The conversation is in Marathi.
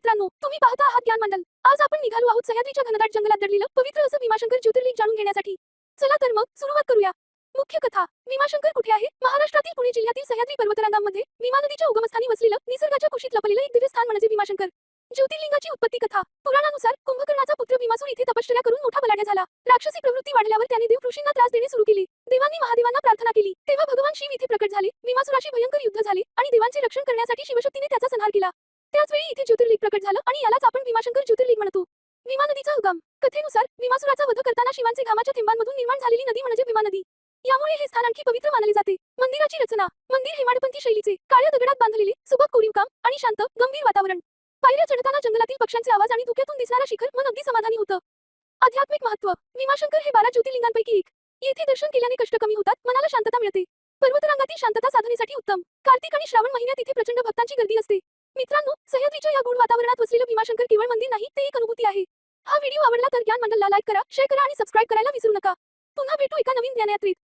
मित्रांनो, तुम्ही पाहता आहात ज्ञान मंडल. आज आपण निघालो आहोत सह्याद्रीच्या घनदाट जंगलात दडलेलं पवित्र असं भीमाशंकर ज्योतिर्लिंग जाणून घेण्यासाठी. चला तर मग सुरुवात करूया. मुख्य कथा. भीमाशंकर कुठे आहे? महाराष्ट्रातील पुणे जिल्ह्यातील सह्याद्री पर्वतरांगांमध्ये भीमा नदीच्या उगमस्थानी वसलेलं निसर्गाच्या कुशीत लपलेलं एक दिव्य स्थान म्हणजे भीमाशंकर. ज्योतिर्लिंगाची उत्पत्ती कथा. पुराणानुसार कुंभकर्णाचा पुत्र भीमासूर इथे तपश्चर्या करून मोठा बलाढ्य झाला. राक्षसी प्रवृत्ती वाढल्यावर त्याने देव ऋषींना त्रास देणे सुरू केले. देवांनी महादेवांना प्रार्थना केली. तेव्हा भगवान शिव इथे प्रकट झाले. भीमासुराशी भयंकर युद्ध झाले आणि देवांचे रक्षण करण्यासाठी शिवशक्तीने त्याचा संहार केला. त्याच वेळी इथे ज्योतिर्लिंग प्रकट झालं आणि यालाच आपण भीमाशंकर ज्योतिर्लिंग म्हणतो. भीमा नदीचा उगम. कथेनुसार भीमासुराचा वध करताना शिवांचे घामाच्या थेंबांमधून निर्माण झालेली नदी म्हणजे भीमा नदी. यामुळे हे स्थान आणखी पवित्र मानले जाते. मंदिराची रचना. मंदिर हेमाडपंथी शैलीचे, काळ्या दगडात बांधलेले, सुबक कोरीवकाम आणि शांत, गंभीर वातावरण. पायऱ्या चढताना जंगलातील पक्ष्यांचे आवाज आणि धुक्यातून दिसणारा शिखर मन अगदी समाधानी होतं. आध्यात्मिक महत्त्व. भीमाशंकर हे 12 ज्योतिर्लिंगांपैकी एक. येथे दर्शन केल्याने कष्ट कमी होतात, मनाला शांतता मिळते. पर्वतरांगातील शांतता साधनेसाठी उत्तम. कार्तिक आणि श्रावण महिन्यात इथे प्रचंड भक्तांची गर्दी असते. मित्रांनो, सह्याद्रीच्या या गूढ वातावरणात वसलेलं भीमाशंकर केवळ मंदिर नाही, ते एक अनुभूती आहे. हा व्हिडिओ आवडला तर ज्ञान मंडलला लाईक करा, शेअर करा आणि सबस्क्राईब करायला विसरू नका. पुन्हा भेटू एका नवीन ज्ञानयात्रेत.